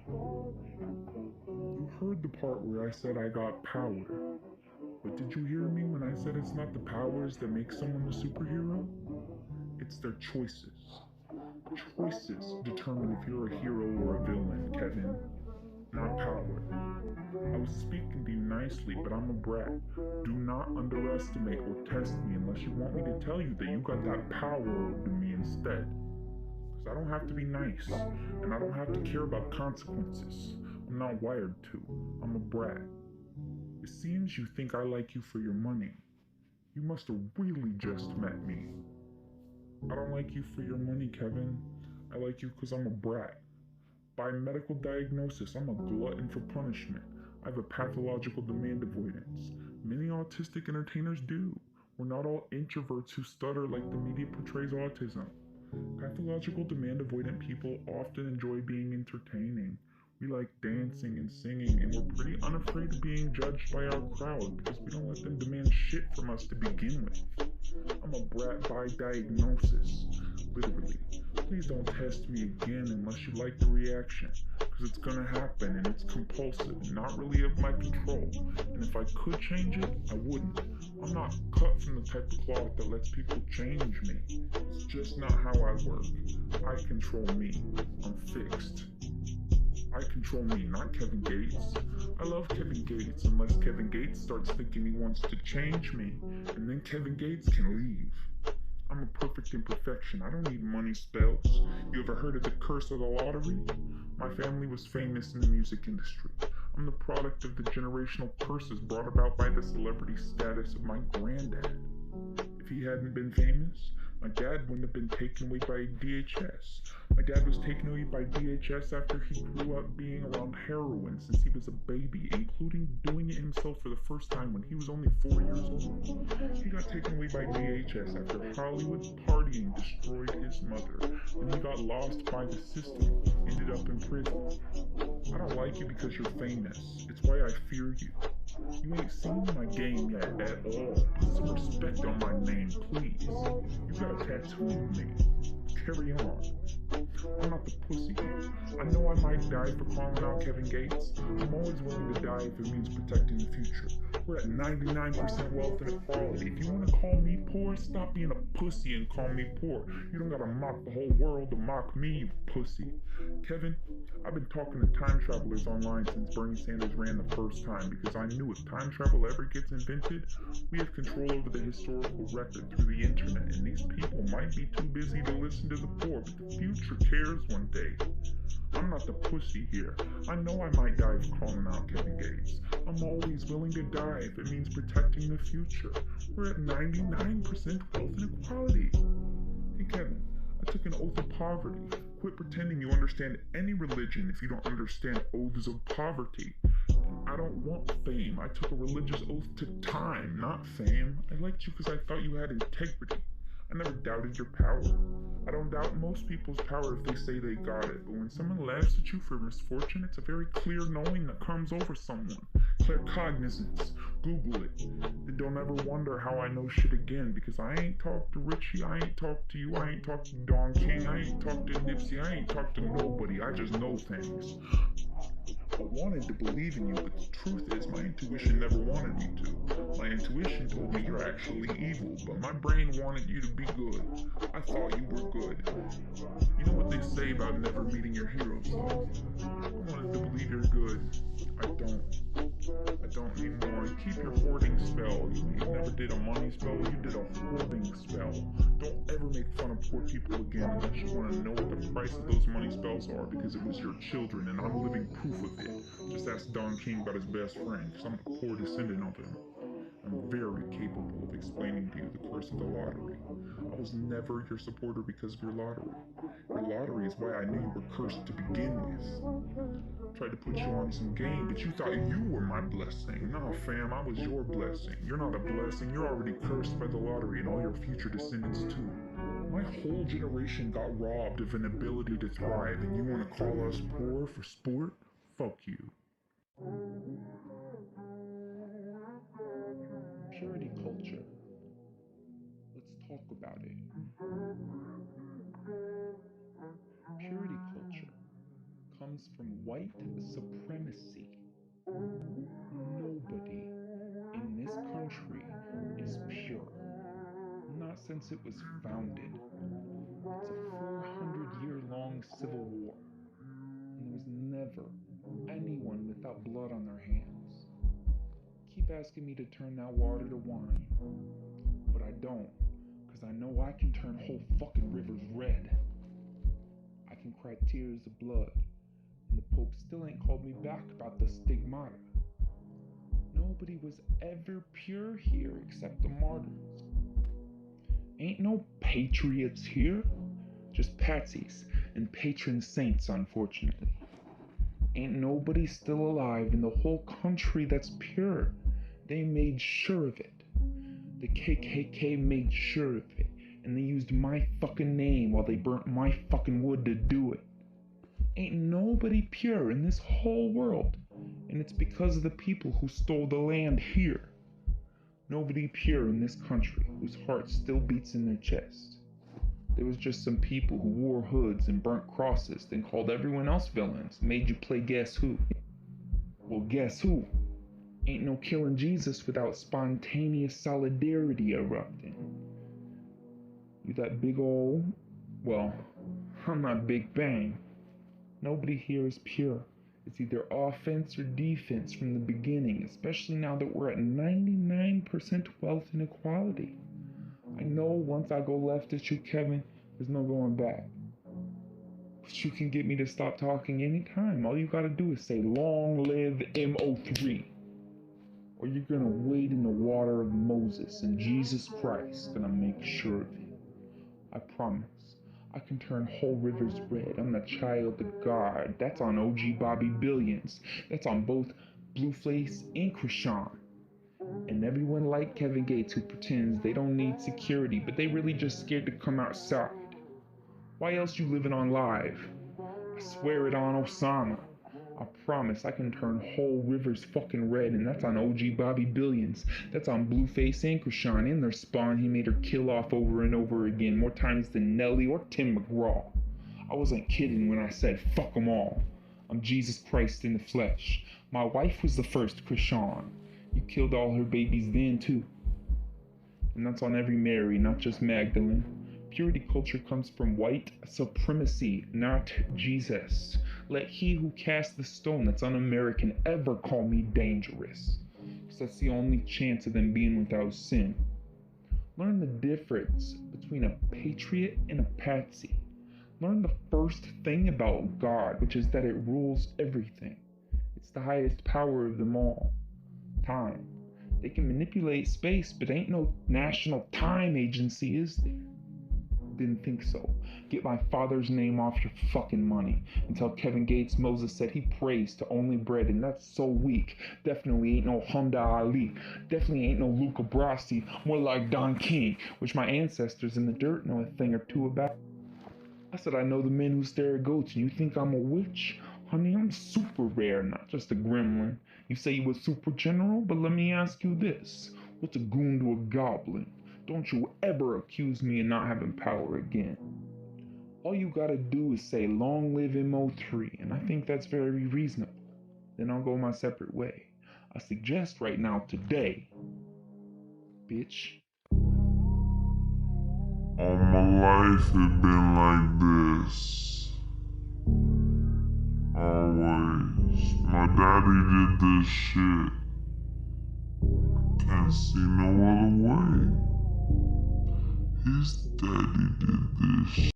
You heard the part where I said I got power, but did you hear me when I said it's not the powers that make someone a superhero? It's their choices. Choices determine if you're a hero or a villain, Kevin, not power. I was speaking to you nicely, but I'm a brat. Do not underestimate or test me unless you want me to tell you that you got that power over me instead. Because I don't have to be nice, and I don't have to care about consequences. I'm not wired to. I'm a brat. It seems you think I like you for your money. You must have really just met me. I don't like you for your money, Kevin. I like you because I'm a brat. By medical diagnosis, I'm a glutton for punishment. I have a pathological demand avoidance. Many autistic entertainers do. We're not all introverts who stutter like the media portrays autism. Pathological demand avoidant people often enjoy being entertaining. We like dancing and singing, and we're pretty unafraid of being judged by our crowd because we don't let them demand shit from us to begin with. I'm a brat by diagnosis, literally. Please don't test me again unless you like the reaction, because it's gonna happen and it's compulsive and not really of my control. And if I could change it, I wouldn't. I'm not cut from the type of cloth that lets people change me. It's just not how I work. I control me. I'm fixed. I control me, not Kevin Gates. I love Kevin Gates unless Kevin Gates starts thinking he wants to change me, and then Kevin Gates can leave. I'm a perfect imperfection. I don't need money spells. You ever heard of the curse of the lottery? My family was famous in the music industry. I'm the product of the generational curses brought about by the celebrity status of my granddad. If he hadn't been famous, my dad wouldn't have been taken away by DHS. My dad was taken away by DHS after he grew up being around heroin since he was a baby, including doing it himself for the first time when he was only 4 years old. He got taken away by DHS after Hollywood partying destroyed his mother. Then he got lost by the system, ended up in prison. I don't like you because you're famous. It's why I fear you. You ain't seen my game yet at all. Put some respect on my name, please. You got a tattoo of me. Carry on. I'm not the pussy here. I know I might die for calling out Kevin Gates. I'm always willing to die if it means protecting the future. We're at 99% wealth inequality. If you want to call me poor, stop being a pussy and call me poor. You don't gotta mock the whole world to mock me, you pussy. Kevin, I've been talking to time travelers online since Bernie Sanders ran the first time because I knew if time travel ever gets invented, we have control over the historical record through the internet, and these people might be too busy to listen to the poor, but the future cares one day. I'm not the pussy here. I know I might die for calling out Kevin Gates. I'm always willing to die if it means protecting the future. We're at 99% wealth inequality. Hey Kevin, I took an oath of poverty. Quit pretending you understand any religion if you don't understand oaths of poverty. I don't want fame. I took a religious oath to time, not fame. I liked you because I thought you had integrity. I never doubted your power. I don't doubt most people's power if they say they got it, but when someone laughs at you for misfortune, it's a very clear knowing that comes over someone. Clear cognizance. Google it. Then don't ever wonder how I know shit again, because I ain't talked to Richie, I ain't talked to you, I ain't talked to Don King, I ain't talked to Nipsey, I ain't talked to nobody. I just know things. I wanted to believe in you, but the truth is my intuition never wanted me to. My intuition told me you're actually evil, but my brain wanted you to be good. I thought you were good. You know what they say about never meeting your heroes, though? I wanted to believe you're good. I don't. I don't anymore. Keep your hoarding spell. You never did a money spell, you did a hoarding spell. Don't ever make fun of poor people again unless you want to know what the price of those money spells are, because it was your children and I'm living proof of it. Just ask Don King about his best friend, because I'm a poor descendant of him. I'm very capable of explaining to you the curse of the lottery. I was never your supporter because of your lottery. Your lottery is why I knew you were cursed to begin with. Tried to put you on some game, but you thought you were my blessing. Nah, fam, I was your blessing. You're not a blessing. You're already cursed by the lottery and all your future descendants too. My whole generation got robbed of an ability to thrive, and you want to call us poor for sport? Fuck you. Purity culture. Let's talk about it. Purity culture comes from white supremacy. Nobody in this country is pure. Not since it was founded. It's a 400-year-long civil war, and there was never anyone without blood on their hands. Keep asking me to turn that water to wine, but I don't, because I know I can turn whole fucking rivers red. I can cry tears of blood, and the Pope still ain't called me back about the stigmata. Nobody was ever pure here except the martyrs. Ain't no patriots here, just patsies and patron saints, unfortunately. Ain't nobody still alive in the whole country that's pure. They made sure of it. The KKK made sure of it, and they used my fucking name while they burnt my fucking wood to do it. Ain't nobody pure in this whole world, and it's because of the people who stole the land here. Nobody pure in this country whose heart still beats in their chest. There was just some people who wore hoods and burnt crosses, then called everyone else villains, made you play Guess Who. Well, guess who? Ain't no killing Jesus without spontaneous solidarity erupting. You that big ol', well, I'm not Big Bang. Nobody here is pure. It's either offense or defense from the beginning, especially now that we're at 99% wealth inequality. I know once I go left at you, Kevin, there's no going back. But you can get me to stop talking anytime. All you gotta do is say, "Long live MO3." Or you're gonna wade in the water of Moses, and Jesus Christ gonna make sure of it. I promise. I can turn whole rivers red. I'm the child of God. That's on OG Bobby Villians. That's on both Blueface and Krishan. And everyone like Kevin Gates who pretends they don't need security, but they really just scared to come outside. Why else you living on live? I swear it on Osama. I promise I can turn whole rivers fucking red, and that's on OG Bobby Villians. That's on Blueface and Krishan and their spawn he made her kill off over and over again, more times than Nelly or Tim McGraw. I wasn't kidding when I said fuck them all. I'm Jesus Christ in the flesh. My wife was the first Krishan. You killed all her babies then too. And that's on every Mary, not just Magdalene. Purity culture comes from white supremacy, not Jesus. Let he who cast the stone that's un-American ever call me dangerous, because that's the only chance of them being without sin. Learn the difference between a patriot and a patsy. Learn the first thing about God, which is that it rules everything. It's the highest power of them all. Time. They can manipulate space, but ain't no national time agency, is there? Didn't think so. Get my father's name off your fucking money. And tell Kevin Gates Moses said he prays to only bread, and that's so weak. Definitely ain't no Honda Ali. Definitely ain't no Luca Brasi. More like Don King, which my ancestors in the dirt know a thing or two about. I said I know the men who stare at goats, and you think I'm a witch? Honey, I'm super rare, not just a gremlin. You say you a super general, but let me ask you this. What's a goon to a goblin? Don't you ever accuse me of not having power again. All you gotta do is say, "Long live MO3, and I think that's very reasonable. Then I'll go my separate way. I suggest right now, today, bitch. All my life it been like this. Always. My daddy did this shit. Can't see no other way. His daddy did this shit.